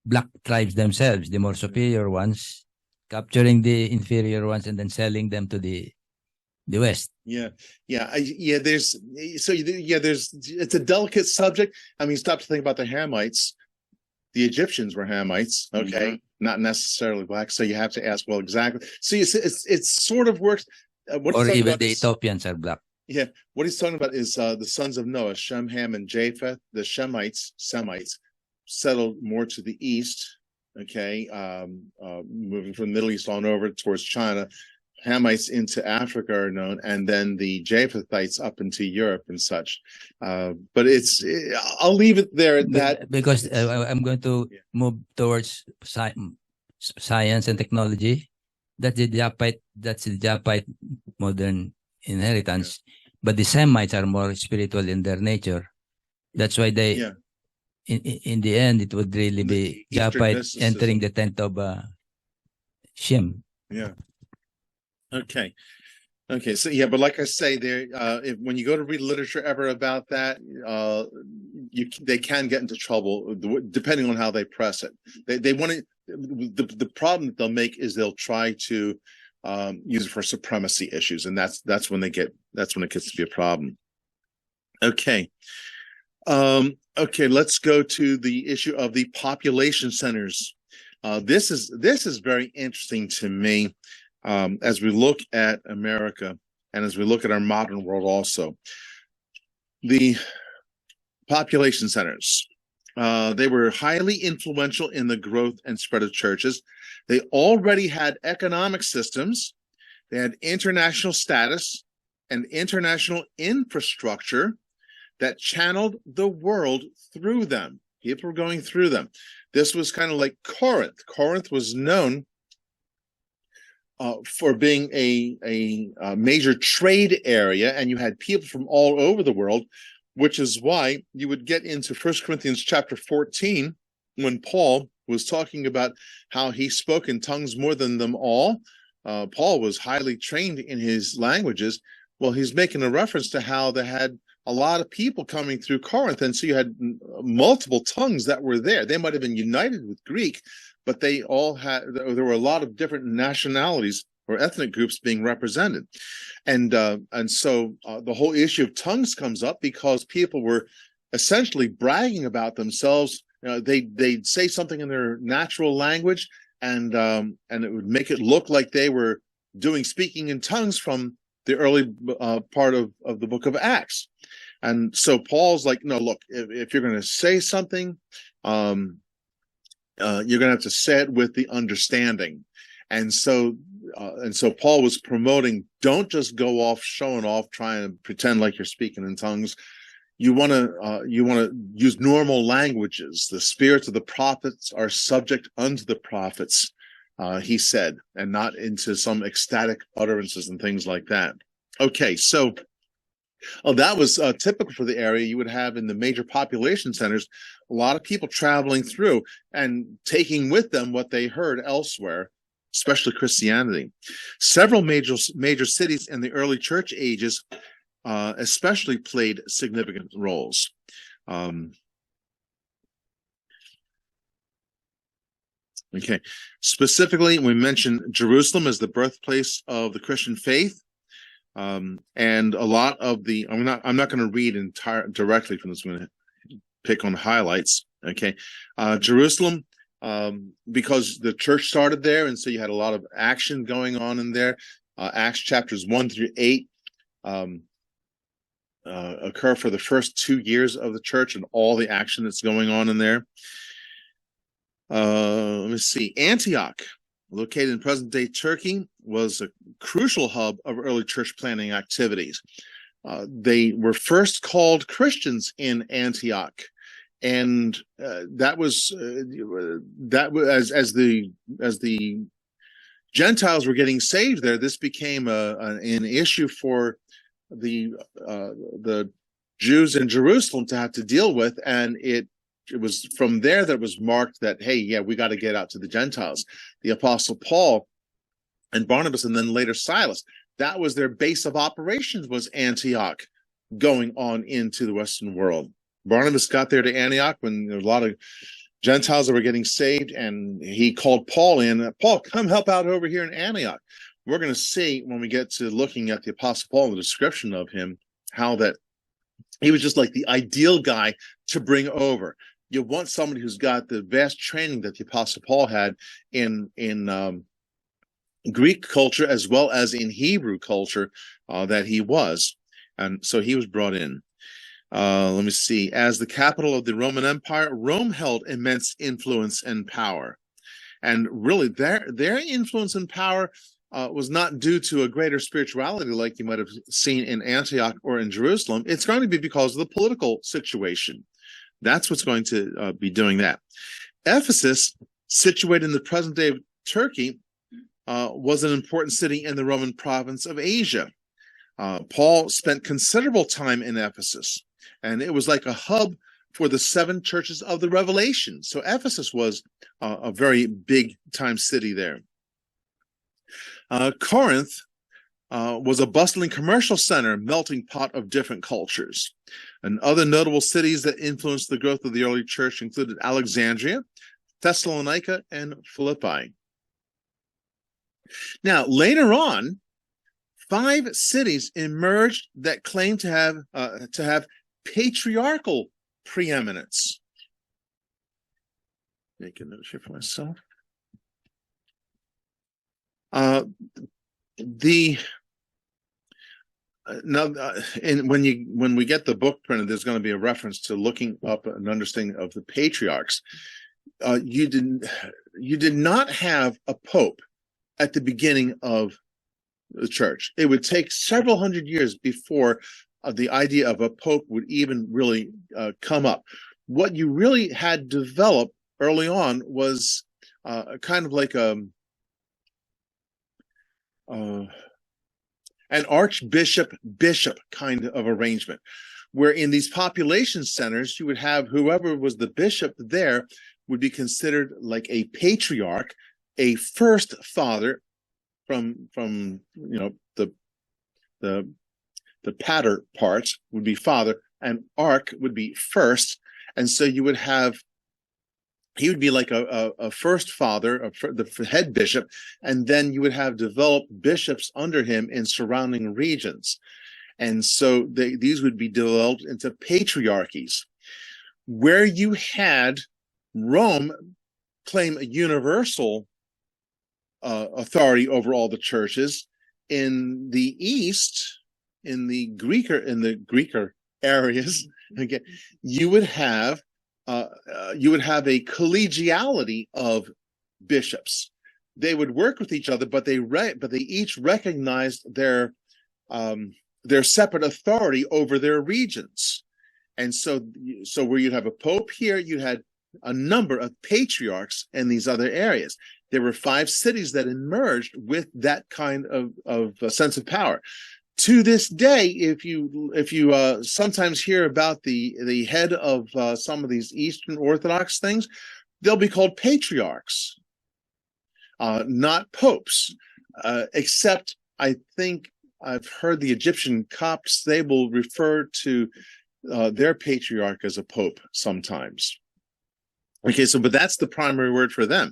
black tribes themselves, the more superior ones, capturing the inferior ones and then selling them to the West. It's a delicate subject. I mean, stop to think about the Hamites. The Egyptians were Hamites, okay, not necessarily black. So you have to ask, well, exactly. See, it sort of works. Or even the Ethiopians are black. Yeah, what he's talking about is the sons of Noah, Shem, Ham, and Japheth. The Semites settled more to the east, okay, moving from the Middle East on over towards China. Hamites into Africa are known, and then the Japhethites up into Europe and such. But I'll leave it there at that. Because I'm going to move towards science and technology. That's the Japhite modern inheritance. But the Semites are more spiritual in their nature. That's why they, in the end, it would really be Japhite entering the tent of Shem. Yeah. Okay. So but like I say, when you go to read literature ever about that, they can get into trouble depending on how they press it. They want to. The problem that they'll make is they'll try to use it for supremacy issues, and that's when it gets to be a problem. Okay. Let's go to the issue of the population centers. This is very interesting to me. As we look at America and as we look at our modern world also. The population centers, they were highly influential in the growth and spread of churches. They already had economic systems. They had international status and international infrastructure that channeled the world through them. People were going through them. This was kind of like Corinth. Corinth was known for being a major trade area, and you had people from all over the world which is why you would get into 1 Corinthians chapter 14 when Paul was talking about how he spoke in tongues more than them all. Paul was highly trained in his languages. Well, he's making a reference to how they had a lot of people coming through Corinth, and so you had multiple tongues that were there. They might have been united with Greek, but they all there were a lot of different nationalities or ethnic groups being represented. And so the whole issue of tongues comes up because people were essentially bragging about themselves. They'd say something in their natural language, and it would make it look like they were speaking in tongues from the early part of the book of Acts. And so Paul's like, no, look, if you're going to say something, you're going to have to say it with the understanding. And so Paul was promoting, don't just go off showing off, trying to pretend like you're speaking in tongues. You want to use normal languages. The spirits of the prophets are subject unto the prophets, he said, and not into some ecstatic utterances and things like that. Okay, so that was typical for the area. You would have in the major population centers a lot of people traveling through and taking with them what they heard elsewhere, especially Christianity. Several major cities in the early church ages especially played significant roles. Okay, specifically, we mentioned Jerusalem as the birthplace of the Christian faith, and a lot of the. I'm not going to read directly from this. I'm going to pick on the highlights. Okay, Jerusalem, because the church started there, and so you had a lot of action going on in there. Acts chapters 1 through 8 occur for the first 2 years of the church and all the action that's going on in there. Let me see. Antioch, located in present-day Turkey, was a crucial hub of early church planting activities. They were first called Christians in Antioch, and that was as the Gentiles were getting saved there. This became an issue for the Jews in Jerusalem to have to deal with, and it was from there that it was marked that, hey, yeah, we got to get out to the Gentiles. The Apostle Paul and Barnabas, and then later Silas, that was their base of operations, was Antioch, going on into the Western world. Barnabas got there to Antioch when there was a lot of Gentiles that were getting saved, and he called Paul in. Paul, come help out over here in Antioch. We're going to see when we get to looking at the Apostle Paul and the description of him, how that he was just like the ideal guy to bring over. You want somebody who's got the vast training that the Apostle Paul had in Greek culture as well as in Hebrew culture that he was. And so he was brought in. Let me see. As the capital of the Roman Empire, Rome held immense influence and power. And really, their influence and power was not due to a greater spirituality like you might have seen in Antioch or in Jerusalem. It's going to be because of the political situation. That's what's going to be doing that. Ephesus, situated in the present day of Turkey, was an important city in the Roman province of Asia. Paul spent considerable time in Ephesus, and it was like a hub for the 7 churches of the Revelation. So Ephesus was a very big time city there. Corinth was a bustling commercial center, melting pot of different cultures. And other notable cities that influenced the growth of the early church included Alexandria, Thessalonica, and Philippi. Now, later on, 5 cities emerged that claimed to have patriarchal preeminence. Make a note here for myself. When we get the book printed, there's going to be a reference to looking up an understanding of the patriarchs. You did not have a pope at the beginning of the church. It would take several hundred years before the idea of a pope would even really come up. What you really had developed early on was kind of like an archbishop-bishop kind of arrangement, where in these population centers, you would have whoever was the bishop there would be considered like a patriarch, a first father from the pater part would be father, and arch would be first. And so you would have, he would be like a first father, the head bishop, and then you would have developed bishops under him in surrounding regions. And so these would be developed into patriarchies, where you had Rome claim a universal authority over all the churches. In the East, in the Greeker areas, again, you would have a collegiality of bishops. They would work with each other, but they each recognized their separate authority over their regions. And so where you'd have a pope here, you had a number of patriarchs in these other areas. There were 5 cities that emerged with that kind of sense of power. To this day, if you sometimes hear about the head of some of these Eastern Orthodox things, they'll be called patriarchs, not popes. Except I think I've heard the Egyptian Copts, they will refer to their patriarch as a pope sometimes. Okay, but that's the primary word for them.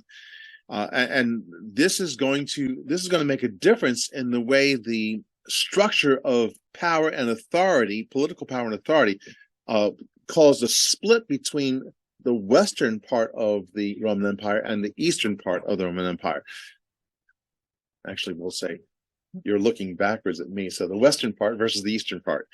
And this is going to make a difference in the way the structure of power and authority, political power and authority, caused a split between the western part of the Roman Empire and the eastern part of the Roman Empire. Actually, we'll say you're looking backwards at me. So the western part versus the eastern part.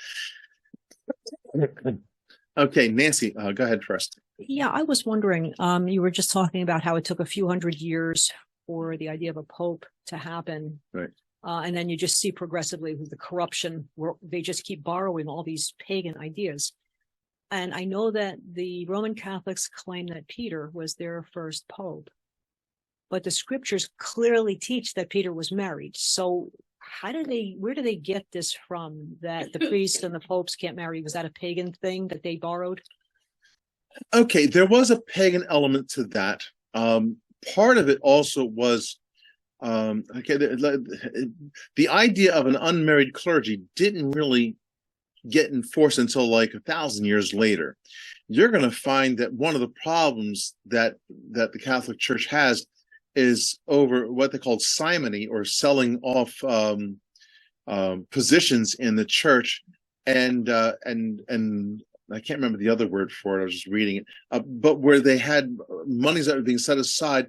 Okay, Nancy, go ahead first. Yeah, I was wondering, you were just talking about how it took a few hundred years for the idea of a pope to happen. Right. And then you just see progressively with the corruption where they just keep borrowing all these pagan ideas. And I know that the Roman Catholics claim that Peter was their first pope, but the scriptures clearly teach that Peter was married. So where do they get this from, that the priests and the popes can't marry? Was that a pagan thing that they borrowed? Okay, there was a pagan element to that. Part of it also was, the idea of an unmarried clergy didn't really get enforced until like 1,000 years later. You're going to find that one of the problems that the Catholic Church has is over what they call simony, or selling off positions in the church, and I can't remember the other word for it. I was just reading it, but where they had monies that were being set aside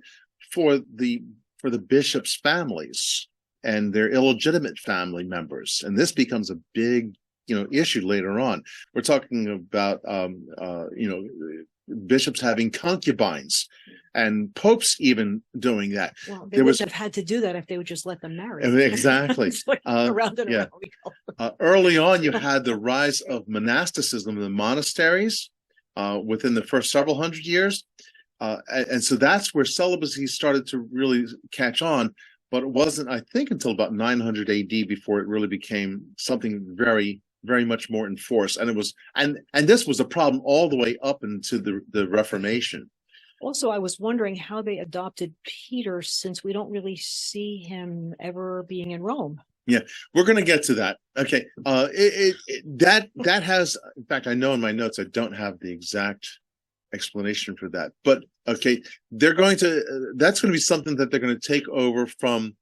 for the bishops' families and their illegitimate family members, and this becomes a big issue later on. We're talking about bishops having concubines, and popes even doing that. Well, they would have had to do that if they would just let them marry. Exactly. Around and around we go. Early on, you had the rise of monasticism in the monasteries within the first several hundred years. And so that's where celibacy started to really catch on. But it wasn't, I think, until about 900 AD before it really became something very, very much more enforced. And it was, and this was a problem all the way up into the Reformation. Also, I was wondering how they adopted Peter, since we don't really see him ever being in Rome. Yeah, we're going to get to that. Okay, that has, in fact, I know in my notes I don't have the exact explanation for that, but okay, that's going to be something that they're going to take over from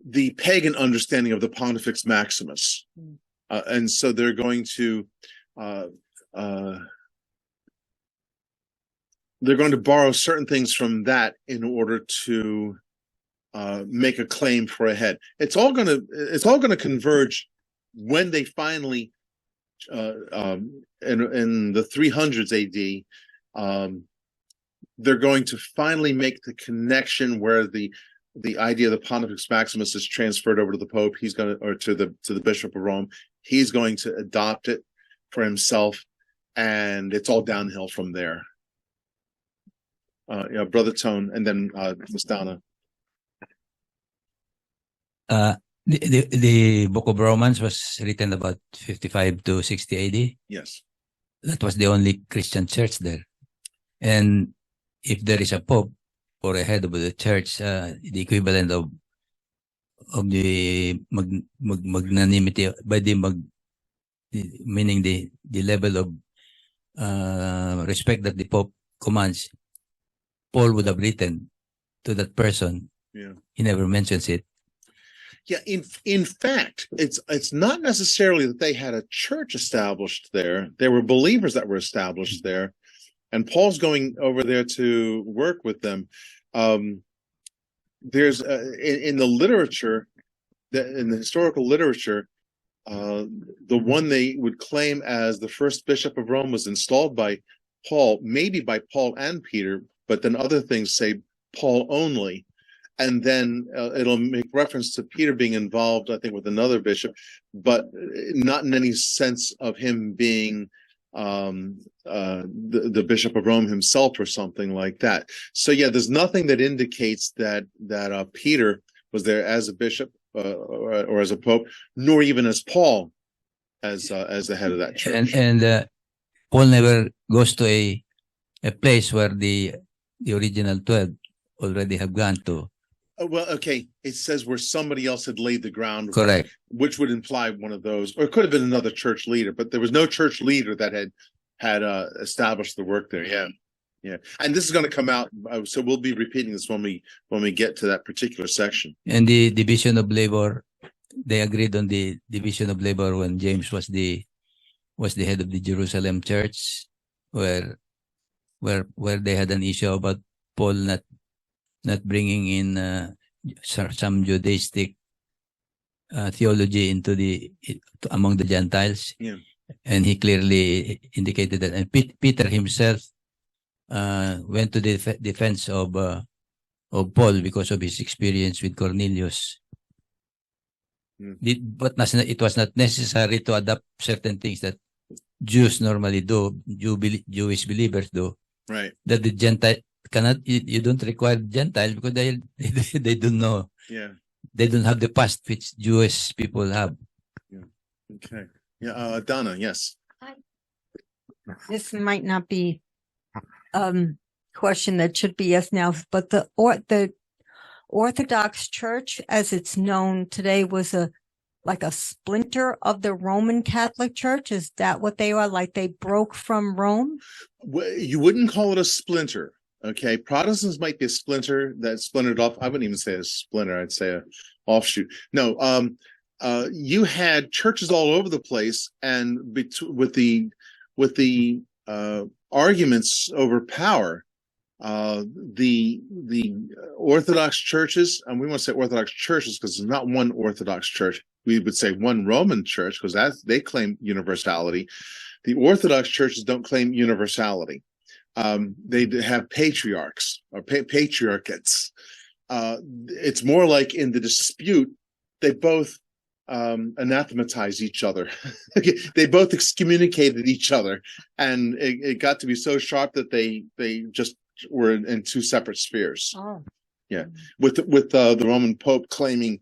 the pagan understanding of the Pontifex Maximus, and so they're going to borrow certain things from that in order to make a claim for a head. It's all going to converge when they finally in the 300s AD, they're going to finally make the connection where the idea of the Pontifex Maximus is transferred over to the Pope. He's going to, or to the Bishop of Rome. He's going to adopt it for himself, and it's all downhill from there. Brother Tone, and then Miss Donna. The Book of Romans was written about 55 to 60 AD. Yes. That was the only Christian church there. And if there is a pope or a head of the church, the equivalent of the magnanimity, meaning the level of respect that the pope commands, Paul would have written to that person. Yeah. He never mentions it. Yeah, in fact, it's not necessarily that they had a church established there. There were believers that were established there, and Paul's going over there to work with them. There's in the literature, in the historical literature, the one they would claim as the first bishop of Rome was installed by Paul, maybe by Paul and Peter, but then other things say Paul only. And then it'll make reference to Peter being involved, I think, with another bishop, but not in any sense of him being the Bishop of Rome himself or something like that. So yeah, there's nothing that indicates that Peter was there as a bishop or as a pope, nor even as Paul as the head of that church. And Paul never goes to a place where the original 12 already have gone to. Well, okay, it says where somebody else had laid the groundwork. Correct. Which would imply one of those, or it could have been another church leader, but there was no church leader that had established the work there. Yeah. And this is going to come out, so we'll be repeating this when we get to that particular section. And the division of labor, they agreed on the division of labor when James was the head of the Jerusalem church, where they had an issue about Paul not bringing in some Judaistic theology into among the Gentiles. Yeah. And he clearly indicated that. And Peter himself went to the defense of Paul because of his experience with Cornelius. But it was not necessary to adopt certain things that Jews normally do, Jewish believers do. Right. That the Gentile you don't require Gentile because they don't know. Yeah. They don't have the past which Jewish people have. Yeah. Okay. Yeah. Donna, yes. This might not be question that should be asked now, but the Orthodox Church, as it's known today, was like a splinter of the Roman Catholic Church. Is that what they are? Like they broke from Rome? Well, you wouldn't call it a splinter. Okay, Protestants might be a splinter that splintered off. I wouldn't even say a splinter. I'd say a offshoot. No, you had churches all over the place, and with the arguments over power, the Orthodox churches, and we want to say Orthodox churches because there's not one Orthodox church. We would say one Roman church because they claim universality. The Orthodox churches don't claim universality. They have patriarchs or patriarchates. It's more like in the dispute, they both anathematize each other. They both excommunicated each other, and it got to be so sharp that they just were in two separate spheres. Oh. Yeah, with the Roman Pope claiming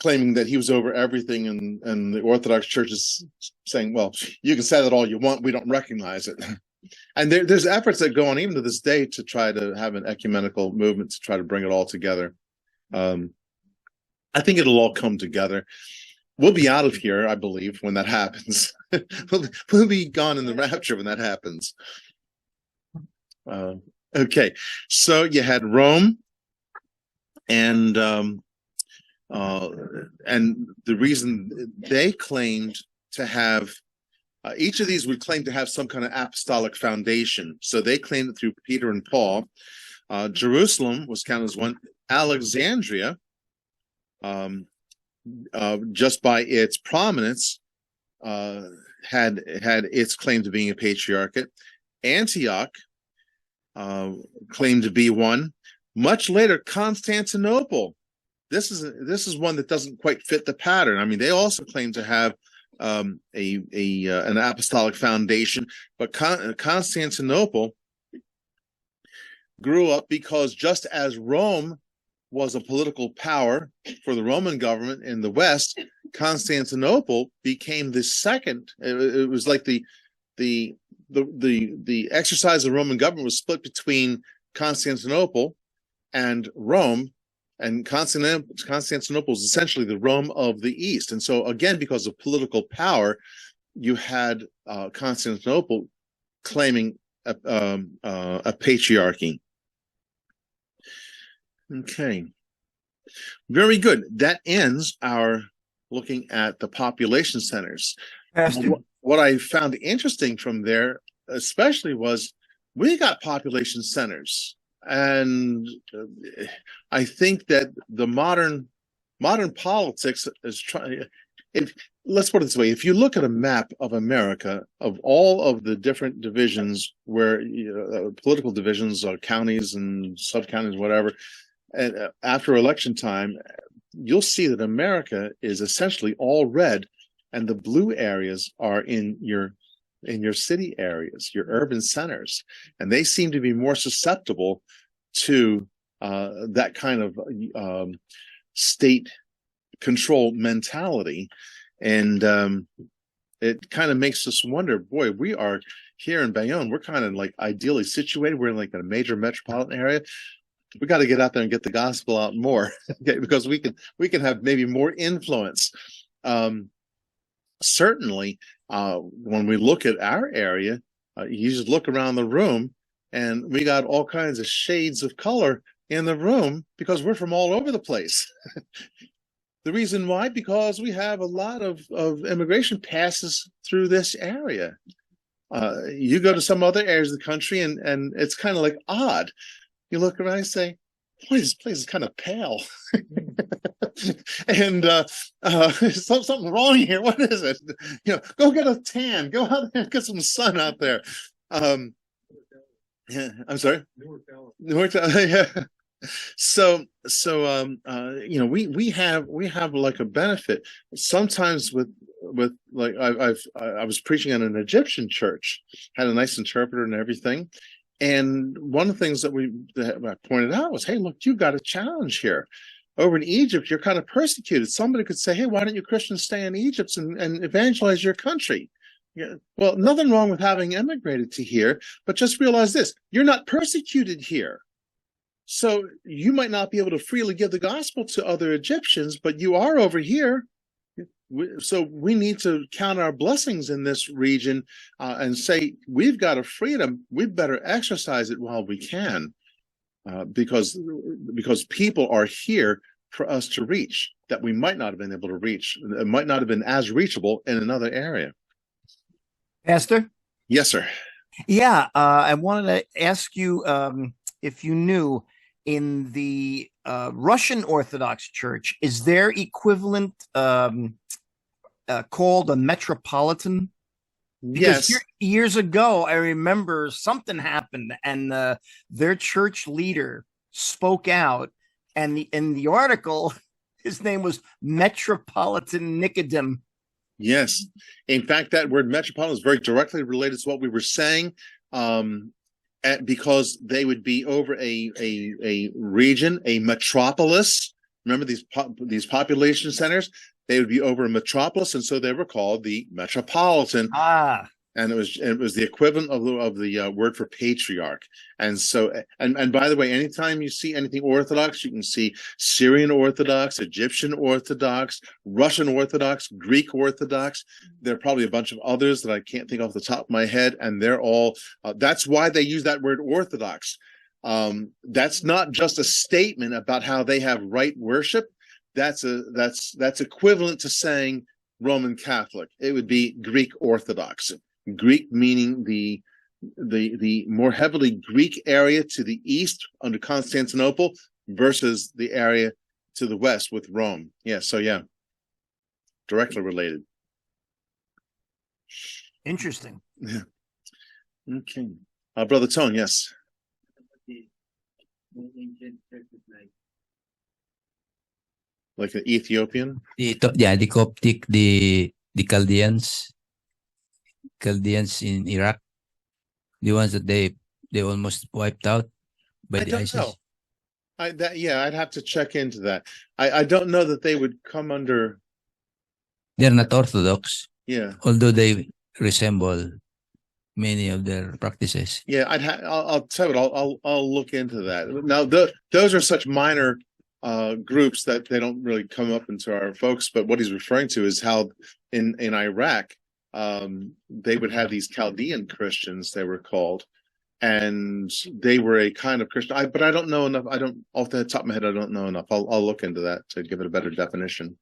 that he was over everything, and the Orthodox Church is saying, well, you can say that all you want, we don't recognize it. And there's efforts that go on even to this day to try to have an ecumenical movement to try to bring it all together. I think it'll all come together. We'll be out of here, I believe, when that happens. We'll be gone in the rapture when that happens. Okay, so you had Rome, and the reason they claimed to have each of these would claim to have some kind of apostolic foundation. So they claimed it through Peter and Paul. Jerusalem was counted as one. Alexandria, just by its prominence, had its claim to being a patriarchate. Antioch claimed to be one. Much later, Constantinople. This is one that doesn't quite fit the pattern. I mean, they also claim to have an apostolic foundation, but Constantinople grew up because just as Rome was a political power for the Roman government in the West, Constantinople became the second. It was like the exercise of Roman government was split between Constantinople and Rome, and Constantinople is essentially the Rome of the East. And so, again, because of political power, you had Constantinople claiming a patriarchy. Okay, very good. That ends our looking at the population centers. What I found interesting from there, especially, was we got population centers, and I think that the modern politics is trying. Let's put it this way: if you look at a map of America, of all of the different divisions, where political divisions, counties and sub-counties, whatever, and after election time, you'll see that America is essentially all red, and the blue areas are in your city areas, your urban centers, and they seem to be more susceptible to that kind of state control mentality. And it kind of makes us wonder, boy, we are here in Bayonne, we're kind of like ideally situated. We're in like a major metropolitan area. We got to get out there and get the gospel out more, okay, because we can have maybe more influence. Certainly, when we look at our area, you just look around the room, and we got all kinds of shades of color in the room because we're from all over the place. The reason why? Because we have a lot of immigration passes through this area. You go to some other areas of the country, and it's kind of like odd. You look around and say, boy, this place is kind of pale. And something wrong here. What is it? Go get a tan. Go out there and get some sun out there. Yeah, I'm sorry. Newark, yeah. So we have like a benefit sometimes with like I was preaching at an Egyptian church, had a nice interpreter and everything, and one of the things that I pointed out was, hey, look, you got a challenge here. Over in Egypt, you're kind of persecuted. Somebody could say, hey, why don't you Christians stay in Egypt and evangelize your country? Yeah. Well, nothing wrong with having immigrated to here, but just realize this: you're not persecuted here. So you might not be able to freely give the gospel to other Egyptians, but you are over here. So we need to count our blessings in this region and say, we've got a freedom. We better exercise it while we can, because people are here for us to reach that we might not have been able to reach. It might not have been as reachable in another area. Pastor? Yes, sir. Yeah, I wanted to ask you if you knew, in the Russian Orthodox Church, is their equivalent called a metropolitan? Because Yes. Years ago, I remember something happened, and their church leader spoke out, and in the article, his name was Metropolitan Nicodem. Yes. In fact, that word metropolitan is very directly related to what we were saying, because they would be over a region, a metropolis. Remember these population centers? They would be over a metropolis, and so they were called the metropolitan. And it was the equivalent of the word for patriarch. And so, and by the way, anytime you see anything Orthodox, you can see Syrian Orthodox, Egyptian Orthodox, Russian Orthodox, Greek Orthodox. There are probably a bunch of others that I can't think off the top of my head, and they're all. That's why they use that word Orthodox. That's not just a statement about how they have right worship. That's equivalent to saying Roman Catholic. It would be Greek Orthodox. Greek meaning the more heavily Greek area to the east under Constantinople versus the area to the west with Rome. Yeah, so yeah, directly related. Interesting. Yeah. Okay. Brother Tone, yes. Like an Ethiopian? The Coptic, the Chaldeans in Iraq, the ones that they almost wiped out by the ISIS. I'd have to check into that. I don't know that they would come under. They're not Orthodox, Yeah, although they resemble many of their practices. yeah. I'll tell you what, I'll look into that. Now, those are such minor groups that they don't really come up into our folks. But what he's referring to is how in Iraq, they would have these Chaldean Christians, they were called, and they were a kind of Christian. But I don't know enough. I don't, off the top of my head, I don't know enough. I'll look into that to give it a better definition.